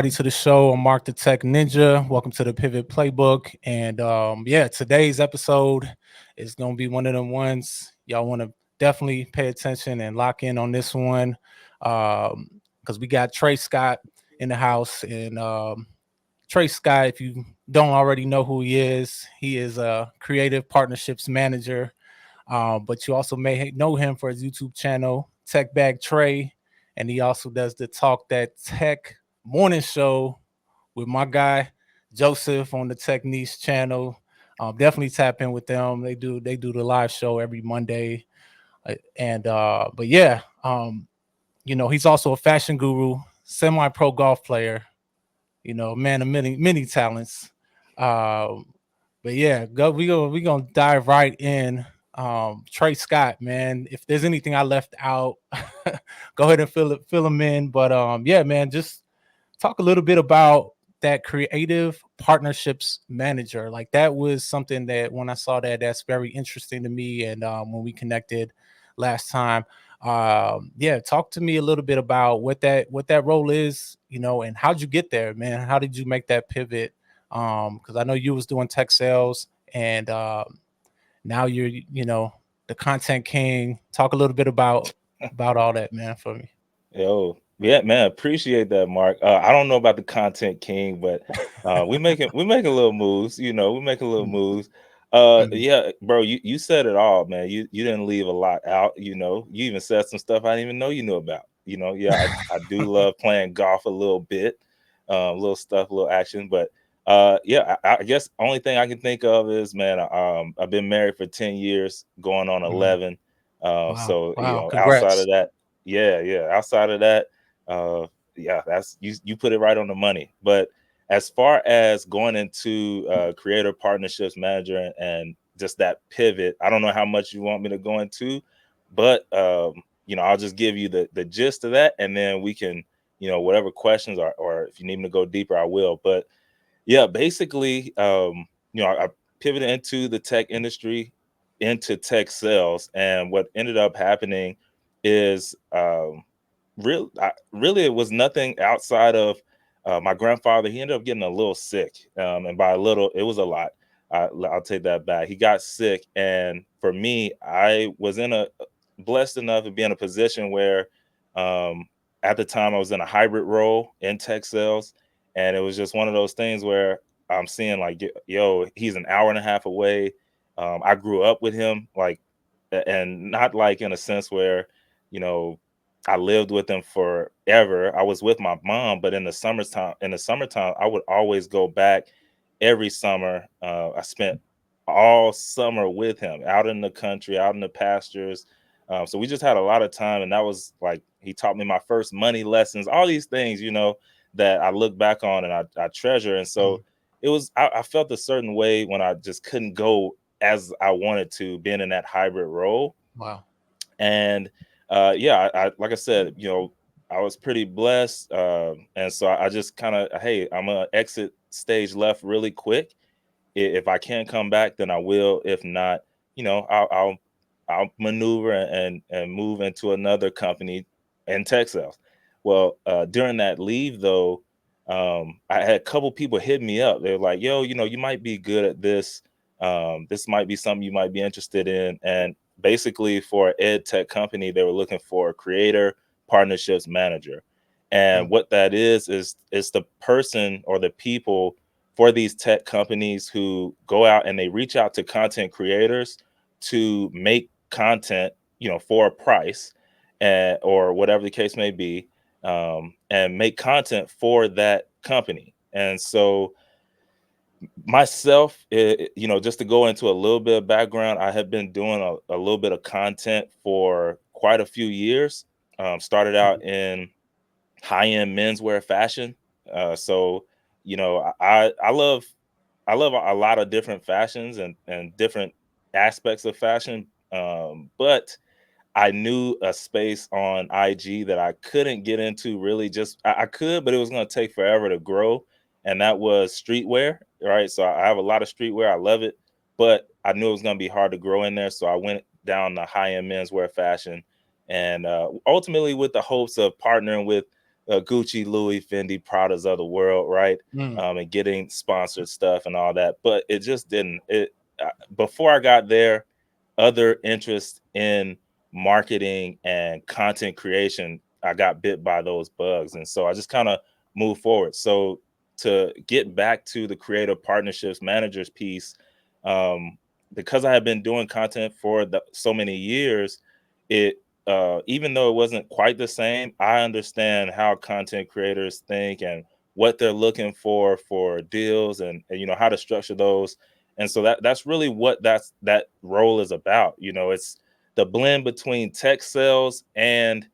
To the show. I'm Mark the Tech Ninja. Welcome to the Pivot Playbook. And yeah, today's episode is gonna be one of them ones y'all want to definitely pay attention and lock in on this one. Because we got Trey Scott in the house. And Trey Scott, if you don't already know who he is a creative partnerships manager. But you also may know him for his YouTube channel, Tech Bag Trey, and he also does the Talk That Tech morning show with my guy Joseph on the Tech Niche channel. Definitely tap in with them. They do the live show every Monday, and but yeah, he's also a fashion guru, semi-pro golf player. Man of many talents. Um, but yeah, we gonna dive right in. Trey Scott, man. If there's anything I left out, go ahead and fill them in. But yeah, man, just talk a little bit about that creative partnerships manager. Like that was something that when I saw that, that's very interesting to me. And when we connected last time, yeah, talk to me a little bit about what that role is, and how'd you get there, man? How did you make that pivot? Because I know you was doing tech sales, and now you're the content king. Talk a little bit about all that, man, for me. Yo, yeah, man, appreciate that, Mark. I don't know about the content king, but we making little moves. We making little Mm, moves. mm, Yeah, bro, you said it all, man. You didn't leave a lot out. You even said some stuff I didn't even know you knew about. Yeah, I do love playing golf a little bit, little stuff, little action, but yeah, I guess only thing I can think of is, man, I've been married for 10 years, going on mhm. 11. Wow, So wow, outside of congrats. that. Yeah. Outside of that, uh, yeah, that's you put it right on the money. But as far as going into creator partnerships manager and just that pivot, I don't know how much you want me to go into, but I'll just give you the gist of that, and then we can, whatever questions or if you need me to go deeper, I will. But yeah, basically, I pivoted into the tech industry, into tech sales, and what ended up happening is really it was nothing outside of my grandfather. He ended up getting a little sick, and by a little, it was a lot. I'll take that back. He got sick, and for me, I was in a blessed enough to be in a position where, um, at the time, I was in a hybrid role in tech sales, and it was just one of those things where I'm seeing like, yo, he's an hour and a half away. I grew up with him, like, and not like in a sense where, you know, I lived with him forever. I was with my mom, but in the summertime, I would always go back every summer. I spent all summer with him out in the country, out in the pastures. So we just had a lot of time, and that was like he taught me my first money lessons, all these things, that I look back on and I treasure. And so Mm, I felt a certain way when I just couldn't go as I wanted to, being in that hybrid role. wow. And yeah, I like I said, I was pretty blessed, and so I just kind of, hey, I'm gonna exit stage left really quick. If I can come back, then I will. If not, I'll maneuver and move into another company in tech sales. Well, during that leave though, I had a couple people hit me up. They were like, "Yo, you might be good at this. This might be something you might be interested in." And basically, for an ed tech company, they were looking for a creator partnerships manager. And Mm, what that is the person or the people for these tech companies who go out and they reach out to content creators to make content, for a price, or whatever the case may be, and make content for that company. And so myself, just to go into a little bit of background, I have been doing a little bit of content for quite a few years. Started mm, out in high-end menswear fashion. So I love a lot of different fashions and different aspects of fashion. But I knew a space on IG that I couldn't get into really. Just I could, but it was going to take forever to grow, and that was streetwear, right? So I have a lot of streetwear. I love it, but I knew it was going to be hard to grow in there. So I went down the high end menswear fashion, and ultimately with the hopes of partnering with Gucci, Louis, Fendi, Prada's of the world, right? Mm. And getting sponsored stuff and all that. But it just didn't. Before I got there, other interests in marketing and content creation, I got bit by those bugs, and so I just kind of moved forward. So to get back to the creative partnerships managers piece, because I had been doing content for so many years, it even though it wasn't quite the same, I understand how content creators think and what they're looking for deals, and how to structure those. And so that's really what that role is about. It's the blend between tech sales and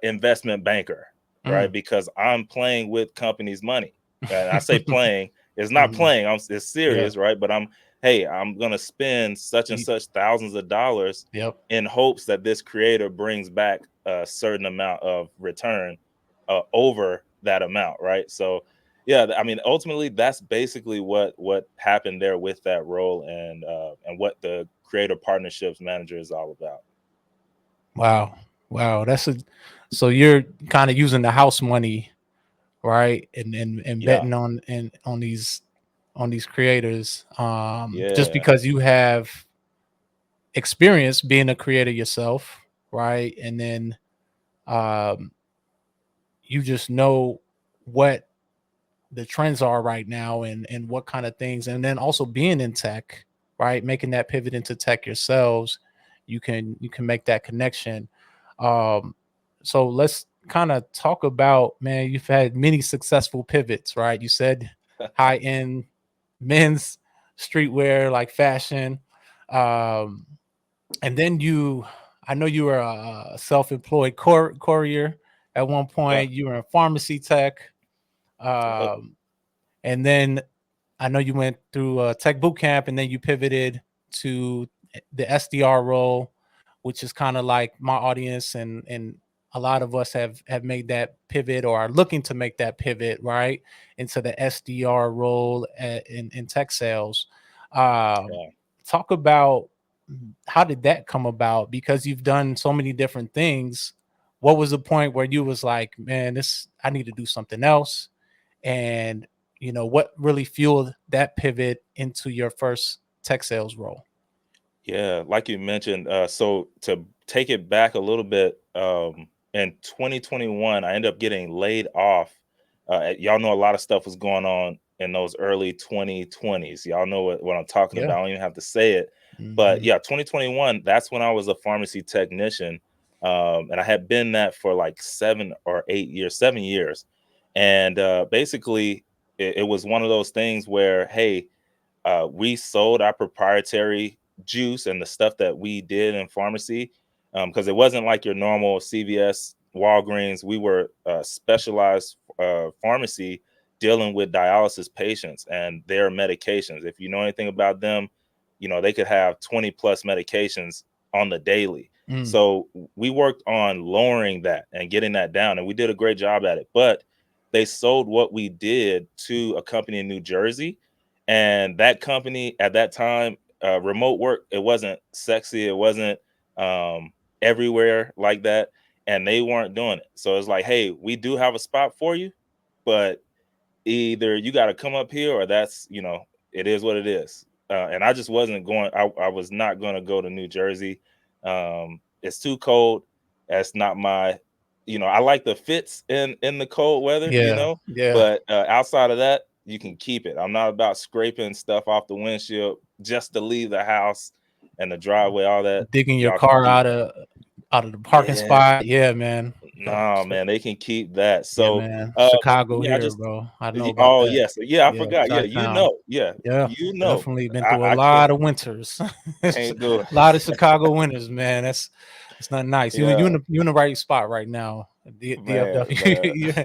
investment banker, right? Mm. Because I'm playing with companies' money. And I say playing, it's not Mhm. playing, it's Yeah. serious, right? But I'm gonna spend such and Y- such thousands of dollars Yep. in hopes that this creator brings back a certain amount of return over that amount, right? So yeah, I mean, ultimately, that's basically what happened there with that role, and what the creative partnerships manager is all about. Wow. Wow. So you're kind of using the house money, right? And Yeah, betting on these creators. Just yeah, because you have experience being a creator yourself, right? And then um you just know what the trends are right now and what kind of things, and then also being in tech, right, making that pivot into tech yourselves, you can make that connection. Um so let's kind of talk about, man, you've had many successful pivots, right? You said high end men's streetwear, like fashion. um and then I know you were a self-employed courier at one yeah, point. You were in pharmacy tech. yep, um and then I know you went through a tech boot camp, and then you pivoted to the SDR role, which is kind of like my audience, and a lot of us have made that pivot or are looking to make that pivot, right, into the SDR role in tech sales. Um, yeah. Talk about how did that come about? Because you've done so many different things. What was the point where you was like, man, this I need to do something else? And what really fueled that pivot into your first tech sales role? Yeah, like you mentioned, so to take it back a little bit, in 2021, I ended up getting laid off. Y'all know a lot of stuff was going on in those early 2020s. Y'all know what I'm talking Yeah. about. I don't even have to say it. But Hmm. yeah, 2021, that's when I was a pharmacy technician. And I had been that for like 7 or 8 years, 7 years. And basically, it was one of those things where, hey, we sold our proprietary juice and the stuff that we did in pharmacy, because it wasn't like your normal CVS, Walgreens. We were specialized pharmacy dealing with dialysis patients and their medications. If you know anything about them, they could have 20 plus medications on the daily. Mm. So we worked on lowering that and getting that down, and we did a great job at it. But they sold what we did to a company in New Jersey, and that company at that time, remote work, it wasn't sexy, it wasn't um, everywhere like that, and they weren't doing it. So it's like, hey, we do have a spot for you, but either you got to come up here, or it is what it is. And I just wasn't going. I was not going to go to New Jersey. It's too cold. That's not my. I like the fits in the cold weather. Yeah. Yeah. But outside of that, you can keep it. I'm not about scraping stuff off the windshield just to leave the house and the driveway. All that, Digging your y'all can car keep. out of the parking Yeah, spot. Yeah, man. no, man, they can keep that. Yeah, So, man. Chicago yeah, I here, just bro. I know about oh, that. yes. Yeah, I Yeah, forgot. Yeah, Chi-town. yeah, Yeah, definitely been through a I can't lot of winters. A can't do lot of it. Chicago winters, man. It's not nice. Yeah, You in the right spot right now. DFW. man. Yeah,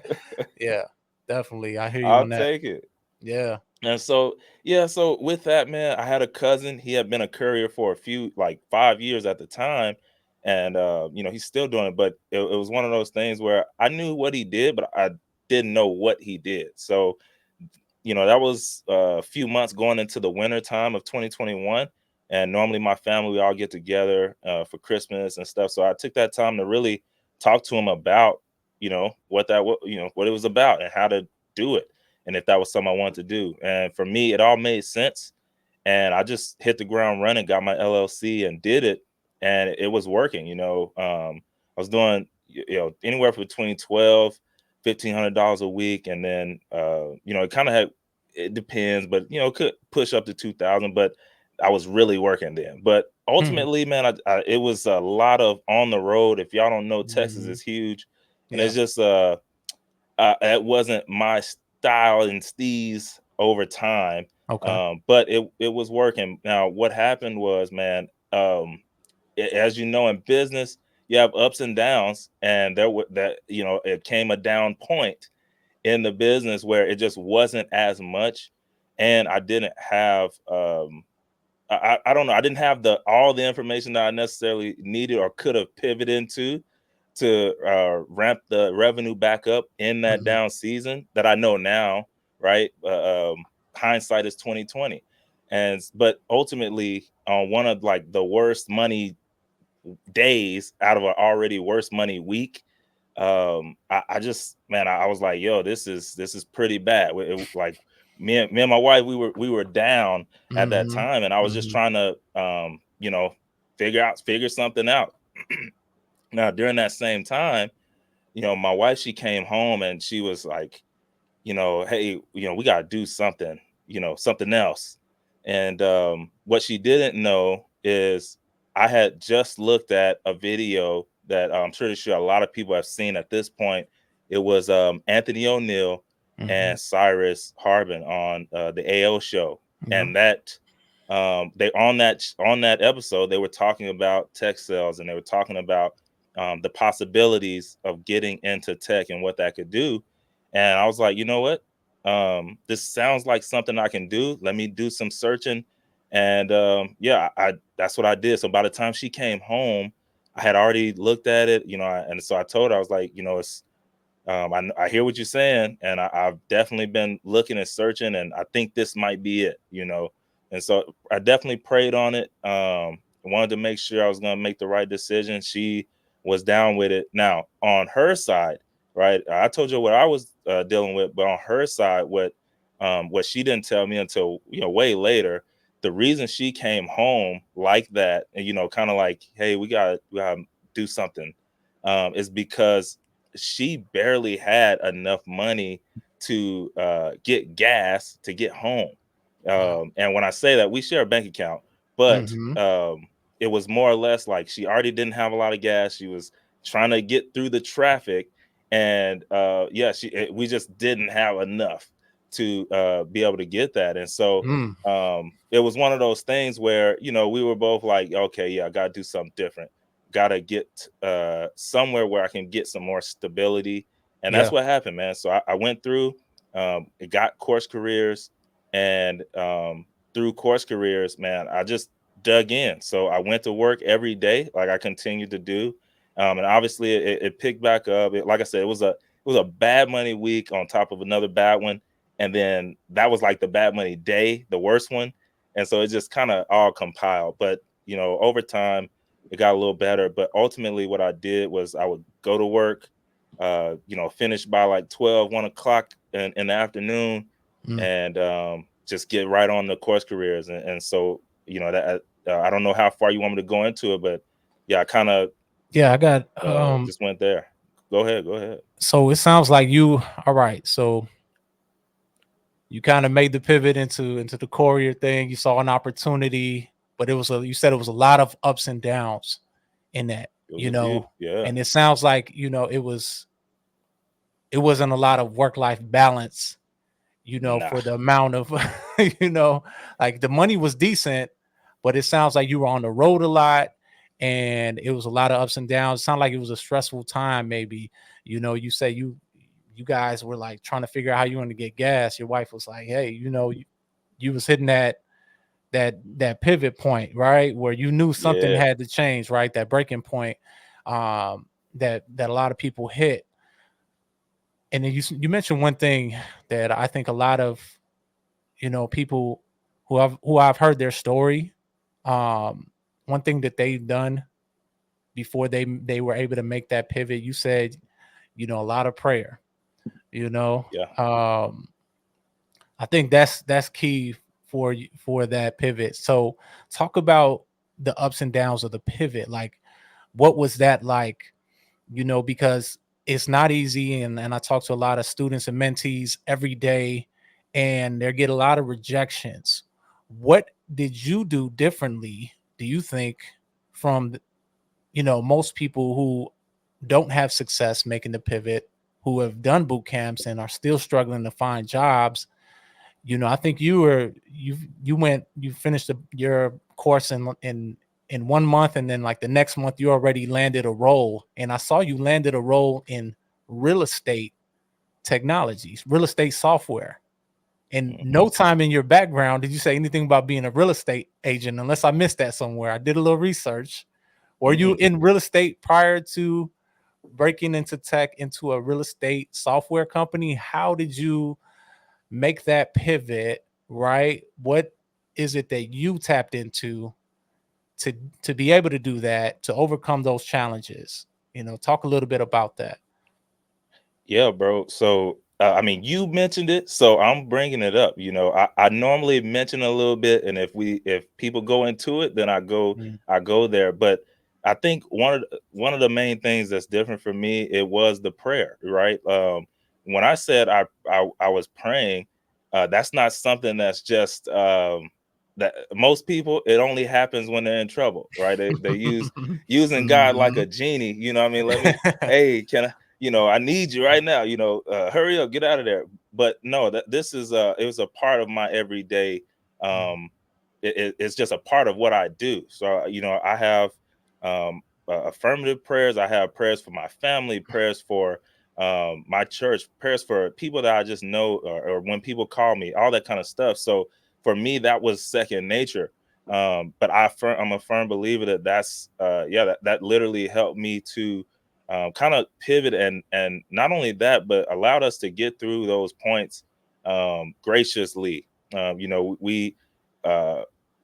yeah, definitely. I hear you I'll on that. take it. Yeah. And so, yeah, so with that, man, I had a cousin. He had been a courier for a few, like 5 years at the time. And, he's still doing it. But it was one of those things where I knew what he did, but I didn't know what he did. So, that was a few months going into the winter time of 2021. And normally my family, we all get together for Christmas and stuff. So I took that time to really talk to him about what it was about and how to do it, and if that was something I wanted to do. And for me, it all made sense. And I just hit the ground running, got my LLC and did it. And it was working. I was doing, anywhere between $1,200-$1,500 a week. And then, it kind of it depends, but, could push up to 2,000, but I was really working then. But ultimately, man, it was a lot of on the road. If y'all don't know, Texas is huge. And Yeah. it's just, it wasn't my style and steez over time. Okay. But it was working. Now, what happened was, man, as you know, in business, you have ups and downs, and it came a down point in the business where it just wasn't as much, and I didn't have, I don't know, I didn't have all the information that I necessarily needed or could have pivoted into to ramp the revenue back up in that down season that I know now, right? Hindsight is 2020. But ultimately, on one of like the worst money days out of an already worse money week, I just, man, I was like, yo, this is pretty bad. Like me and my wife, we were down at that time, and I was just trying to figure something out. Now, during that same time, my wife, she came home and she was like, hey, we got to do something, something else. And what she didn't know is I had just looked at a video that I'm pretty sure a lot of people have seen at this point. It was Anthony O'Neill and Cyrus Harbin on the AO show. And that they on that episode, they were talking about tech sales, and they were talking about the possibilities of getting into tech and what that could do. And I was like, you know what? This sounds like something I can do. Let me do some searching. And I that's what I did. So by the time she came home, I had already looked at it, and so I told her, I was like, it's I hear what you're saying, and I've definitely been looking and searching, and I think this might be it, And so I definitely prayed on it. Wanted to make sure I was going to make the right decision. She was down with it. Now, on her side, right? I told you what I was dealing with, but on her side, what she didn't tell me until way later, the reason she came home like that, and kind of like, hey, we gotta do something, is because she barely had enough money to get gas to get home. And when I say that, we share a bank account, but it was more or less like she already didn't have a lot of gas. She was trying to get through the traffic, and we just didn't have enough to be able to get that. And so it was one of those things where we were both like, okay, yeah, I got to do something different. Got to get somewhere where I can get some more stability. And that's what happened, man. So I went through, it got Course Careers, and through Course Careers, man, I just dug in. So I went to work every day, like I continued to do. And obviously it picked back up. Like I said, it was a bad money week on top of another bad one. And then that was like the bad money day, the worst one. And so it just kind of all compiled. But, over time, it got a little better. But ultimately what I did was I would go to work, finish by like 1 o'clock in the afternoon, and just get right on the Course Careers. And so, that I don't know how far you want me to go into it, but yeah, I kind of I got just went there. Go ahead. So it sounds like all right. So you kind of made the pivot into the courier thing. You saw an opportunity, but you said it was a lot of ups and downs in that, It was a few, yeah. and it sounds like, it wasn't a lot of work-life balance, Nah. for the amount of, like the money was decent, but it sounds like you were on the road a lot and it was a lot of ups and downs. It sounded like it was a stressful time. Maybe, you say you guys were like trying to figure out how you want to get gas. Your wife was like, hey, you was hitting that pivot point, right? Where you knew something Yeah. had to change, right? That breaking point, that a lot of people hit. And then you mentioned one thing that I think a lot of, people who I've heard their story, one thing that they've done before they were able to make that pivot. You said, a lot of prayer, you know. Yeah. I think that's key for that pivot. So talk about the ups and downs of the pivot. Like, what was that like? Because it's not easy, and I talk to a lot of students and mentees every day, and they get a lot of rejections. What did you do differently, do you think, from most people who don't have success making the pivot, who have done boot camps and are still struggling to find jobs? I think you finished your course in 1 month, and then like the next month you already landed a role. And I saw you landed a role in real estate technologies, real estate software. And Mhm. no time in your background did you say anything about being a real estate agent, unless I missed that somewhere. I did a little research. Were you Mhm. in real estate prior to breaking into tech, into a real estate software company? How did you make that pivot, right? What is it that you tapped into to to be able to do that, to overcome those challenges? Talk a little bit about that. Yeah, bro. So, I mean, you mentioned it, so I'm bringing it up. I normally mention a little bit, and if people go into it, then Mm. I go there. But I think one of the main things that's different for me, it was the prayer, right? When I said I was praying, that's not something that's just that most people. It only happens when they're in trouble, right? They use using God like a Mhm. genie. What I mean? Hey, can I? I need you right now. Hurry up, get out of there. But no, that this is it was a part of my everyday. Um, it's just a part of what I do. So I have affirmative prayers. I have prayers for my family, prayers for my church, prayers for people that I just know, or when people call me, all that kind of stuff. So for me, that was second nature. But I'm a firm believer that that literally helped me to kind of pivot, and not only that, but allowed us to get through those points graciously. Uh,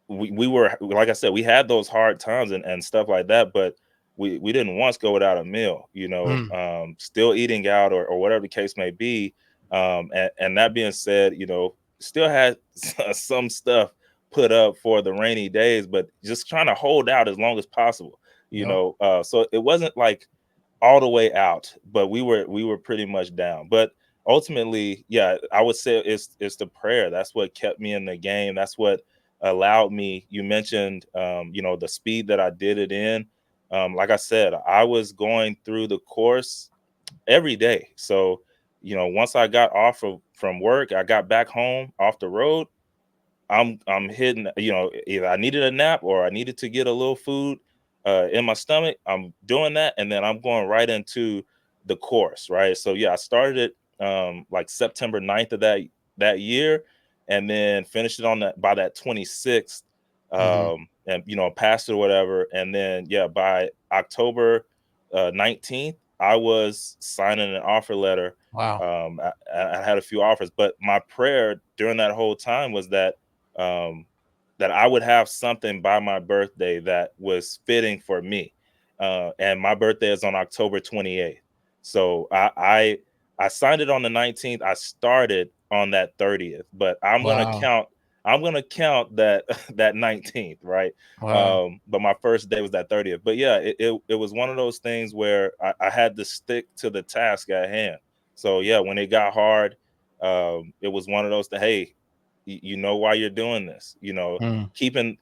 we were, like I said, we had those hard times and stuff like that, but we didn't once go without a meal. Mm. Still eating out, or whatever the case may be. And that being said, still had some stuff put up for the rainy days, but just trying to hold out as long as possible. Yep. So it wasn't like all the way out, but we were pretty much down. But ultimately, yeah, I would say it's the prayer. That's what kept me in the game. That's what allowed me. You mentioned the speed that I did it in. Like I said, I was going through the course every day. So, once I got off from work, I got back home off the road. I'm hitting, either I needed a nap or I needed to get a little food in my stomach. I'm doing that, and then I'm going right into the course, right? So yeah, I started it like September 9th of that year, and then finished it on that by that 26th, Mhm. and passed it or whatever. And then yeah, by October 19th, I was signing an offer letter. Wow. I had a few offers, but my prayer during that whole time was um, that I would have something by my birthday that was fitting for me. And my birthday is on October 28th. So I signed it on the 19th. I started on that 30th, but Wow. I'm gonna count that that 19th, right? Wow. But my first day was that 30th. But yeah, it was one of those things where I had to stick to the task at hand. So yeah, when it got hard, it was one of those that, hey, you know why you're doing this, Mm. keeping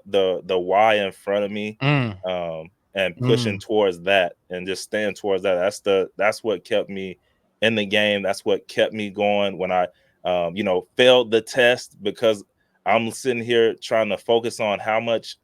the why in front of me, Mm. and pushing Mm. towards that, and just staying towards that. That's what kept me in the game. That's what kept me going when I failed the test, because I'm sitting here trying to focus on how much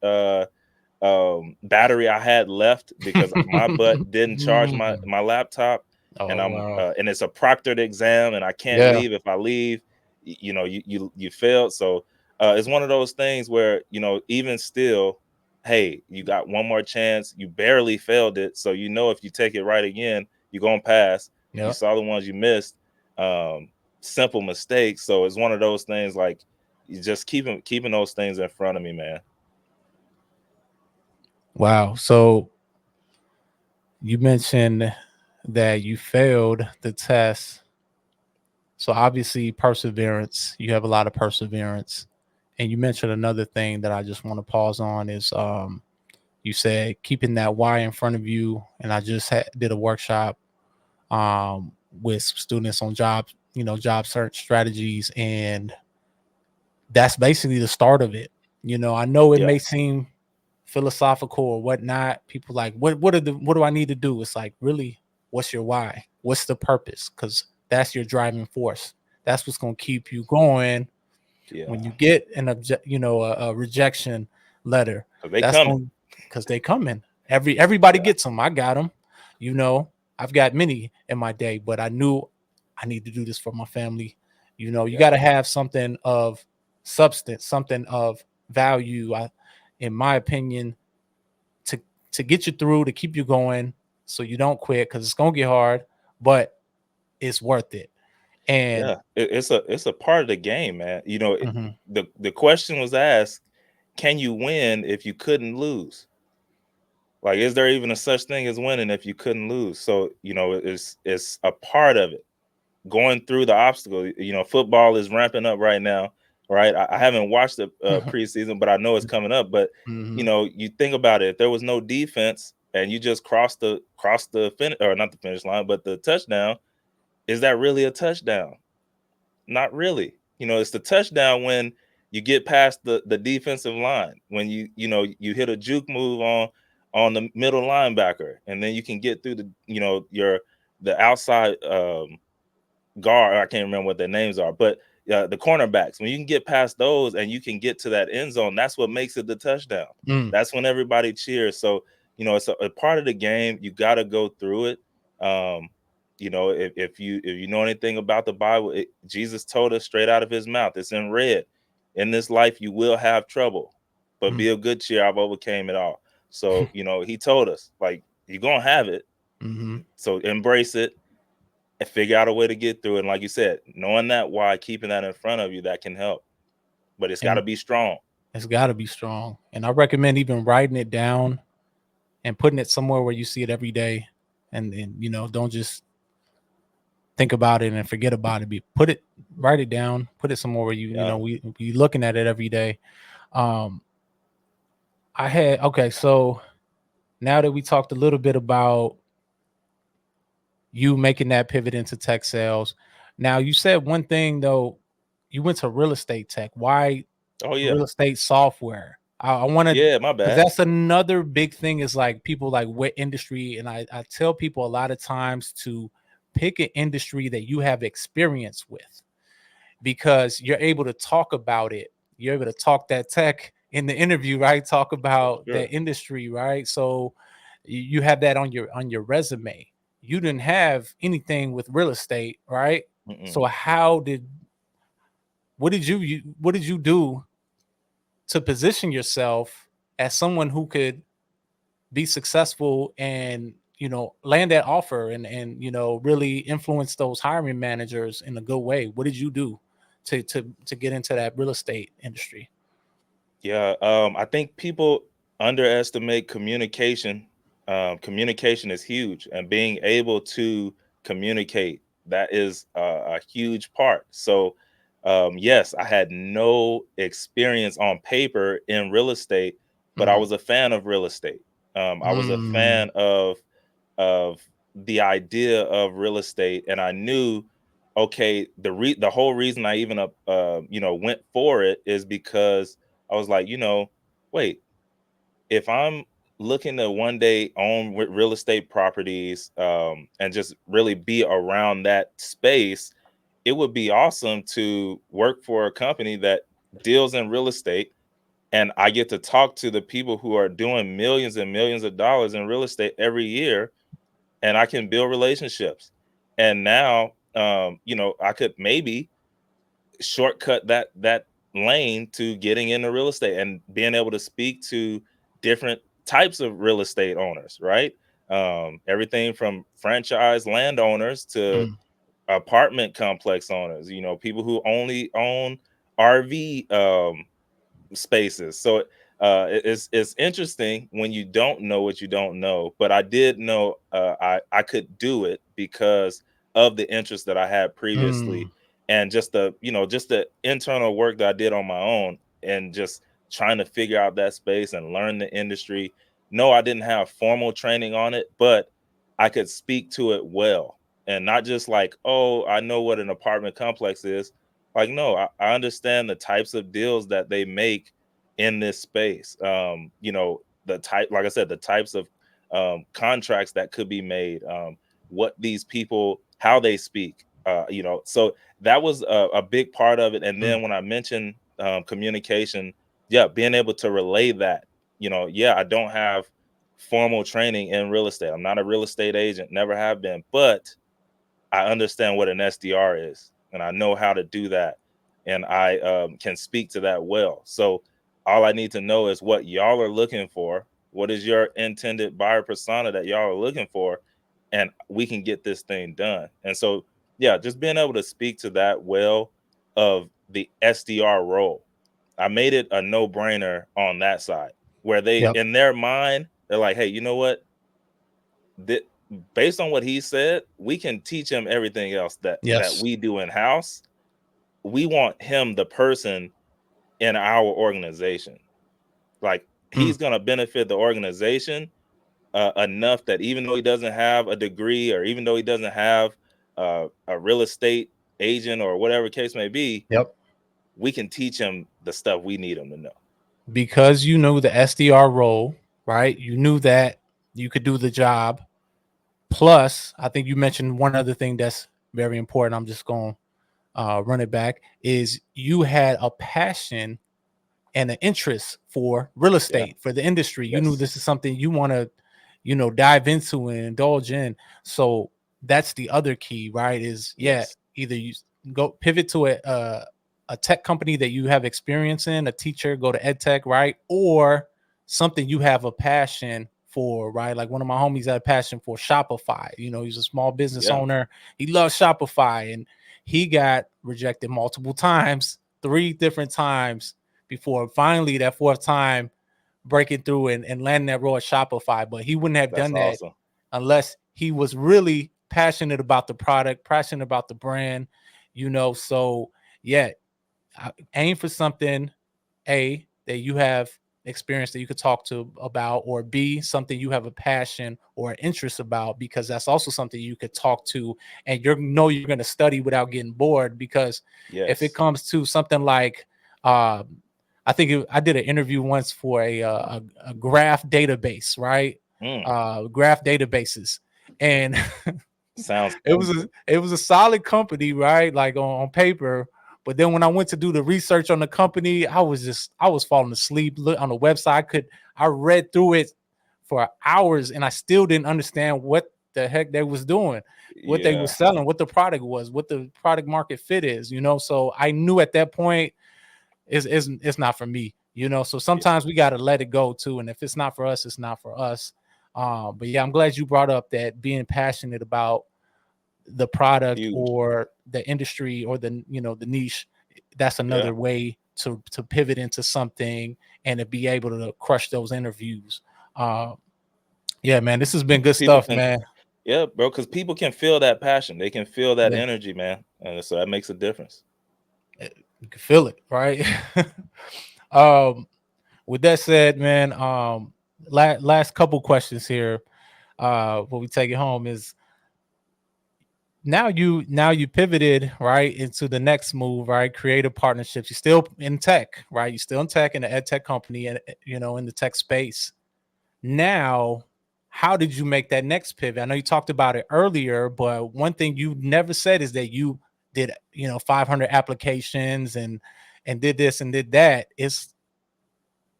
battery I had left, because my butt didn't charge Mm. my laptop, and Oh, wow. and it's a proctored exam, and I can't Yeah. leave. If I leave, you failed. So it's one of those things where, even still, hey, you got one more chance. You barely failed it, so if you take it right again, you're gonna pass. You Yep. saw the ones you missed, um, simple mistakes. So it's one of those things, like, you just keeping those things in front of me, man. Wow. So you mentioned that you failed the test. So obviously perseverance, you have a lot of perseverance. And you mentioned another thing that I just want to pause on is you said keeping that why in front of you. And I just did a workshop with students on job search strategies, and that's basically the start of it. I know it Yeah. may seem philosophical or whatnot. People like, what do I need to do? It's like, really, what's your why? What's the purpose? Because that's your driving force. That's what's going to keep you going when Yeah. you get a rejection letter. 'Cause they That's coming. going because they coming. Everybody Yeah. gets them. I got them. I've got many in my day, but I knew I need to do this for my family. You got Yeah. to have something of substance, something of value. In my opinion, to to get you through, to keep you going, so you don't quit because it's gonna get hard, but it's worth it. And Yeah. It's a part of the game, man. mhm, The question was asked, can you win if you couldn't lose? Like, is there even a such thing as winning if you couldn't lose? So, it's a part of it. Going through the obstacle. Football is ramping up right now, right? I haven't watched the preseason, but I know it's coming up. But mhm, you think about it. If there was no defense and you just crossed the finish, or not the finish line, but the touchdown, is that really a touchdown? Not really. It's the touchdown when you get past the defensive line, when you hit a juke move on the middle linebacker, and then you can get through the outside guard. I can't remember what their names are, but the cornerbacks. When you can get past those and you can get to that end zone, that's what makes it the touchdown. mm, That's when everybody cheers. So it's a part of the game. You got to go through it. Um, if you know anything about the Bible, Jesus told us straight out of his mouth. It's in red. In this life, you will have trouble, but mm, be of good cheer. I've overcame it all. So he told us, like, you're gonna have it. mhm. So embrace it and figure out a way to get through it. And like you said, knowing that why, keeping that in front of you, that can help. But it's got to And be strong. it's got to be strong. And I recommend even writing it down and putting it somewhere where you see it every day. And don't just think about it and forget about it. Write it down, put it somewhere where Yeah. we be looking at it every day. Um, okay, so now that we talked a little bit about you making that pivot into tech sales, now you said one thing though, you went to real estate tech. Why Oh yeah. real estate software? I want to, Yeah. My because bad. that's another big thing is like people like what industry, and I tell people a lot of times to pick an industry that you have experience with, because you're able to talk about it. You're able to talk that tech in the interview, right? Talk about Sure. that industry, right? So you have that on your resume. You didn't have anything with real estate, right? Mm-mm. So what did you do to position yourself as someone who could be successful and land that offer and really influence those hiring managers in a good way? What did you do to get into that real estate industry? Yeah. I think people underestimate communication. Communication is huge, and being able to communicate, that is a huge part. So, yes, I had no experience on paper in real estate, but I Mm, was a fan of real estate. I was a mm, fan of the idea of real estate, and I knew, okay, the whole reason I even went for it is because I was like, wait, if I'm looking to one day own real estate properties, and just really be around that space, it would be awesome to work for a company that deals in real estate, and I get to talk to the people who are doing millions and millions of dollars in real estate every year, and I can build relationships. And now, I could maybe shortcut that lane to getting into real estate and being able to speak to different types of real estate owners, right? Everything from franchise landowners to mm, apartment complex owners, people who only own RV spaces. So It's interesting when you don't know what you don't know, but I did know I could do it because of the interest that I had previously, Mm, and just the internal work that I did on my own, and just trying to figure out that space and learn the industry. No, I didn't have formal training on it, but I could speak to it well, and not just like, oh, I know what an apartment complex is. Like, no, I understand the types of deals that they make in this space. The type, like I said, the types of contracts that could be made, what these people, how they speak, so that was a big part of it. And mm. then when I mentioned communication, yeah, being able to relay that, yeah, I don't have formal training in real estate. I'm not a real estate agent, never have been, but I understand what an SDR is, and I know how to do that, and I can speak to that well. So all I need to know is what y'all are looking for. What is your intended buyer persona that y'all are looking for, and we can get this thing done. And so, yeah, just being able to speak to that well of the SDR role, I made it a no-brainer on that side, where they, Yep. in their mind, they're like, hey, you know what? That, based on what he said, we can teach him everything else that Yes. we do in house. We want him, the person in our organization. Like, Mm. he's gonna benefit the organization enough that even though he doesn't have a degree, or even though he doesn't have a real estate agent or whatever case may be, Yep. we can teach him the stuff we need him to know. Because you knew the SDR role, right? You knew that you could do the job. Plus, I think you mentioned one other thing that's very important. I'm just going to run it back. Is you had a passion and an interest for real Yeah. estate, for the industry. You knew Yes. this is something you want to, dive into and indulge in. So that's the other key, right? Is Yes. either you go pivot to a tech company that you have experience in, a teacher, go to ed tech, right? Or something you have a passion for, right? Like one of my homies had a passion for Shopify. He's a small business Yeah. owner. He loves Shopify, and he got rejected multiple times, 3 different times, before finally that fourth time breaking through and landing that role at Shopify. But he wouldn't have That's done that awesome. unless he was really passionate about the product, passionate about the brand, So yeah, aim for something that you have experience that you could talk to about, or B, something you have a passion or an interest about, because that's also something you could talk to, and you're going to study without getting bored. Because if it Yes. comes to something like I did an interview once for a graph database, right? Mm, Graph databases, and sounds it was a solid company, right? Like on paper. But then when I went to do the research on the company, I was falling asleep. Look on the website. I read through it for hours, and I still didn't understand what the heck they was doing, what they were yeah. selling, what the product was, what the product market fit is. So I knew at that point it's not for me. So Yeah. sometimes we got to let it go too, and if it's not for us, it's not for us. But yeah, I'm glad you brought up that being passionate about the product Huge. or the industry or the niche. That's Yeah. another way to pivot into something and to be able to crush those interviews. uh yeah, man, this has been good People stuff, can, man. yeah, bro, because people can feel that passion. They can feel that Yeah, energy, man. And so that makes a difference. you can feel it, right? um with that said, man, last couple questions here before we take it home is, now you pivoted right into the next move, right? Creative partnerships. You're still in tech, right? You're still in tech, in the ed tech company, and in the tech space. Now, how did you make that next pivot? I know you talked about it earlier, but one thing you never said is that you did 500 applications and did this and did that. It's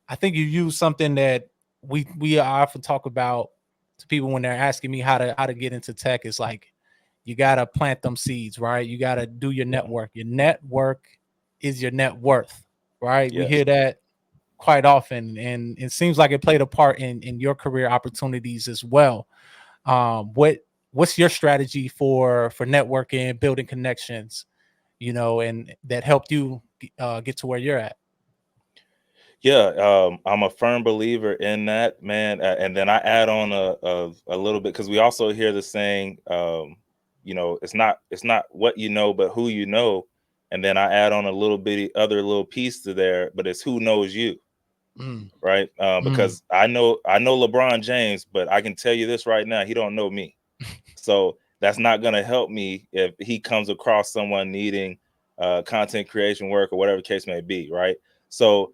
I think you use something that we often talk about to people when they're asking me how to get into tech. Is like, you gotta plant them seeds, right? You gotta do your Yeah. network. Your network is your net worth, right? We Yes. hear that quite often, and it seems like it played a part in your career opportunities as well. What's your strategy for networking, building connections, and that helped you get to where you're at? Yeah, I'm a firm believer in that, man. And then I add on a little bit because we also hear the saying, it's not what you know, but who you know. And then I add on a little bitty other little piece to there, but it's who knows you, Mm, right? mm. Because I know LeBron James, but I can tell you this right now, he don't know me. So that's not going to help me if he comes across someone needing content creation work or whatever the case may be, right? So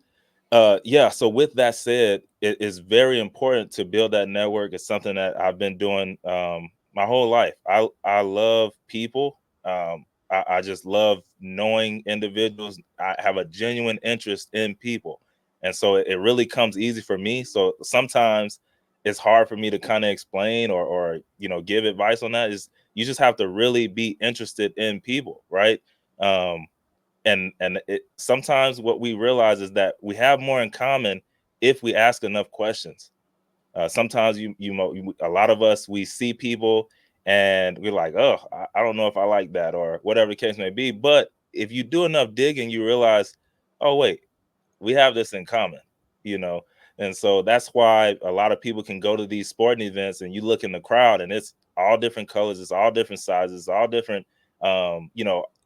yeah, so with that said, it is very important to build that network. It's something that I've been doing my whole life. I love people. I just love knowing individuals. I have a genuine interest in people, and so it really comes easy for me. So sometimes it's hard for me to kind of explain or give advice on that. Is you just have to really be interested in people, right? Um, sometimes what we realize is that we have more in common if we ask enough questions. Sometimes a lot of us, we see people and we're like, oh, I don't know if I like that or whatever the case may be. But if you do enough digging, you realize, oh wait, we have this in common, you know. And so that's why a lot of people can go to these sporting events and you look in the crowd and it's all different colors, it's all different sizes, all different,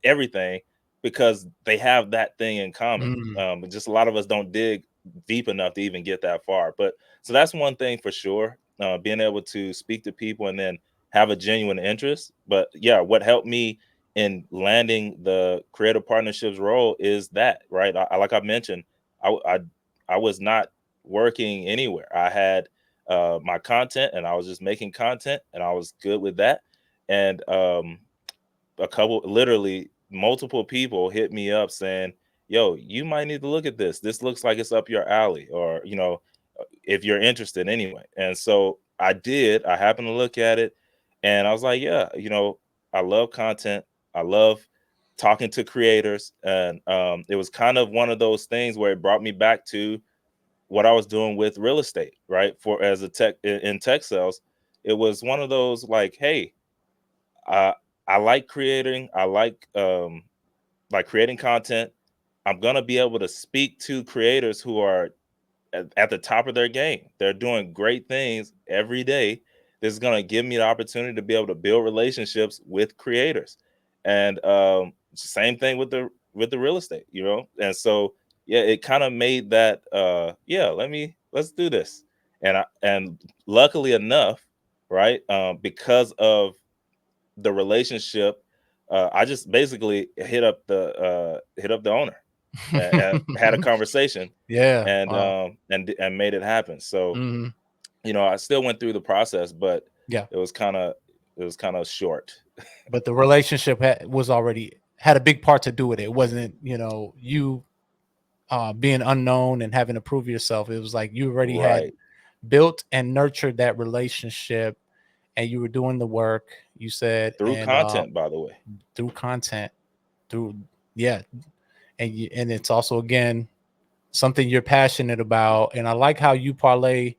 everything, because they have that thing in common. Mm. But just a lot of us don't dig deep enough to even get that far. But so that's one thing for sure, being able to speak to people and then have a genuine interest. But yeah, what helped me in landing the creative partnerships role is that, right? Like I mentioned, I, I I was not working anywhere. I had my content, and I was just making content, and I was good with that. And literally multiple people hit me up saying, "Yo, you might need to look at this. This looks like it's up your alley, or if you're interested anyway." And so I did. I happened to look at it, and I was like, "Yeah, I love content. I love talking to creators." And it was kind of one of those things where it brought me back to what I was doing with real estate, right? For as a tech in tech sales, it was one of those like, hey, I I like creating. I like creating content. I'm gonna be able to speak to creators who are at the top of their game. They're doing great things every day. This is going to give me the opportunity to be able to build relationships with creators, and same thing with the real estate, And so yeah, it kind of made that yeah, let's do this, and luckily enough, right, because of the relationship, I just basically hit up the owner and had a conversation Yeah. and Wow. and made it happen. So, Mhm. I still went through the process, but Yeah. it was kind of short. But the relationship was already had a big part to do with it. It wasn't, you being unknown and having to prove yourself. It was like you already had Right. built and nurtured that relationship, and you were doing the work. You said, Through and content, by the way. through content, through yeah, and it's also again something you're passionate about. And I like how you parlay,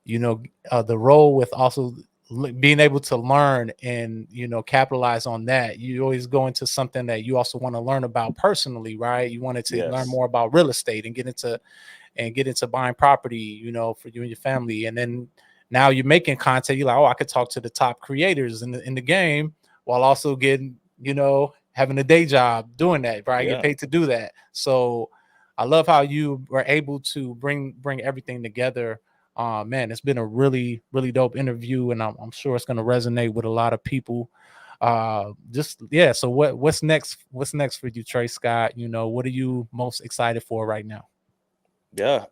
the role with also being able to learn and capitalize on that. You always go into something that you also want to learn about personally, right? You wanted to learn Yes. more about real estate and get into buying property, for you and your family. And then now you're making content. You're like, oh, I could talk to the top creators in the game while also getting, having a day job doing that, right? Get Yeah. paid to do that. So I love how you were able to bring everything together. Man, it's been a really, really dope interview, and I'm sure it's going to resonate with a lot of people. Just yeah. So what's next? What's next for you, Trey Scott? What are you most excited for right now? Yeah.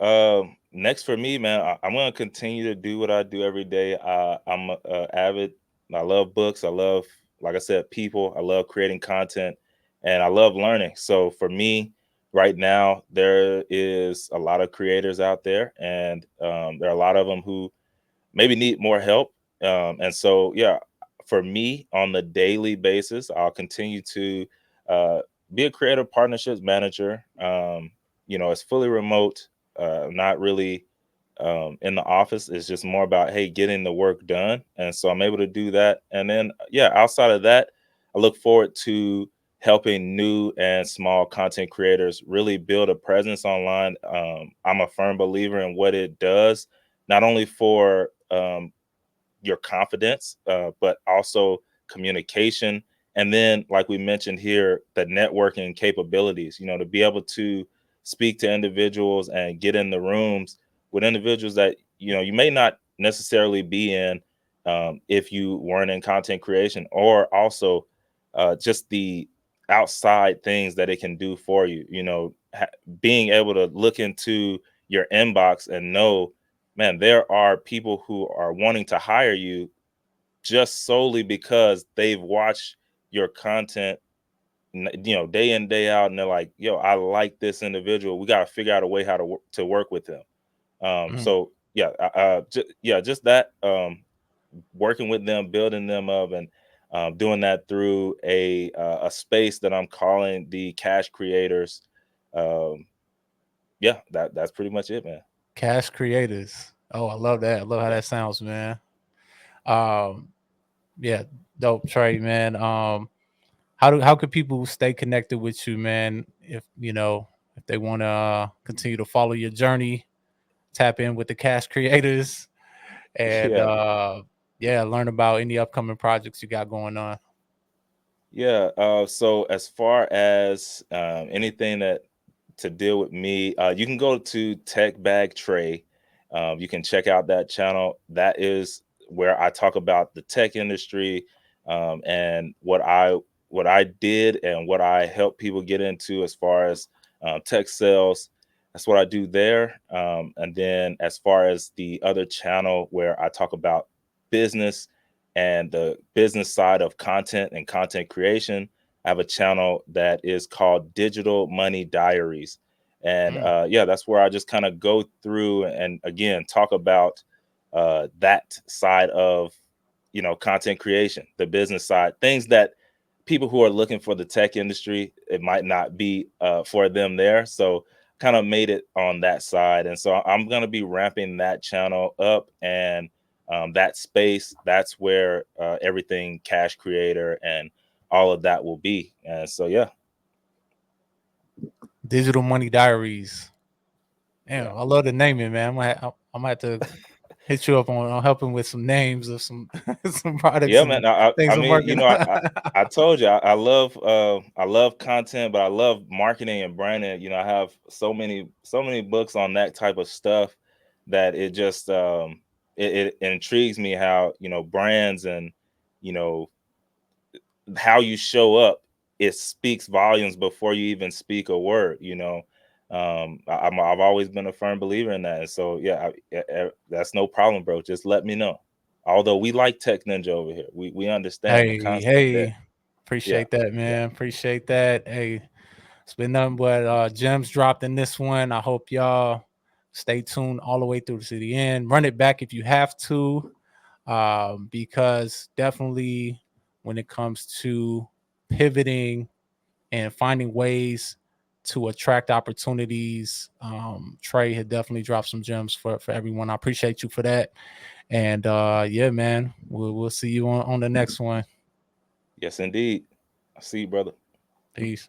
Next for me, man, I'm gonna continue to do what I do every day. I'm a avid. I love books. I love, like I said, people. I love creating content, and I love learning. So for me, right now, there is a lot of creators out there, and there are a lot of them who maybe need more help. And so, yeah, for me on the daily basis, I'll continue to uh, be a creative partnerships manager. It's fully remote, not really in the office. It's just more about, hey, getting the work done. And so I'm able to do that. And then, yeah, outside of that, I look forward to helping new and small content creators really build a presence online. I'm a firm believer in what it does, not only for your confidence, but also communication. And then, like we mentioned here, the networking capabilities, you know, to be able to speak to individuals and get in the rooms with individuals that, you know, you may not necessarily be in if you weren't in content creation, or also just the outside things that it can do for you. You know, being able to look into your inbox and know, man, there are people who are wanting to hire you just solely because they've watched your content, you know, day in, day out, and they're like, yo, I like this individual. We got to figure out a way how to work with them. So yeah, just that, working with them, building them up, and doing that through a space that I'm calling the Cash Creators. Um, yeah, that's pretty much it, man. Cash Creators. Oh, I love that. I love how Yeah. that sounds, man. Um, yeah, dope, Trey, man. How could people stay connected with you, man? If you know, if they want to continue to follow your journey, tap in with the Cash Creators, and Yeah. yeah, learn about any upcoming projects you got going on. Yeah. So as far as anything that to deal with me, you can go to Tech Bag Trey. You can check out that channel. That is where I talk about the tech industry, and what I did and what I help people get into as far as tech sales. That's what I do there. And then as far as the other channel where I talk about business and the business side of content and content creation, I have a channel that is called Digital Money Diaries. And yeah, that's where I just kind of go through and again talk about that side of, you know, content creation, the business side, things that people who are looking for the tech industry, it might not be for them there. So kind of made it on that side. And so I'm going to be ramping that channel up, and that space, that's where everything Cash Creator and all of that will be. And so, yeah. Digital Money Diaries. Damn, Yeah. I love the naming, man. I might have to hit you up on helping with some names of some some products Yeah, and man. I things I'm mean, you working know, on. I told you I love content, but I love marketing and branding. You know, I have so many books on that type of stuff that it just it intrigues me how, you know, brands and, you know, how you show up, it speaks volumes before you even speak a word, you know. I've always been a firm believer in that. And so yeah, that's no problem, bro. Just let me know. Although we like Tech Ninja over here, we understand the Hey, concept there. hey, Yeah, appreciate that, yeah. man. Appreciate that. Hey, it's been nothing but gems dropped in this one. I hope y'all stay tuned all the way through to the end. Run it back if you have to, because definitely when it comes to pivoting and finding ways to attract opportunities, Trey had definitely dropped some gems for everyone. I appreciate you for that. And yeah, man, we'll see you on the next one. Yes, indeed. I see you, brother. Peace.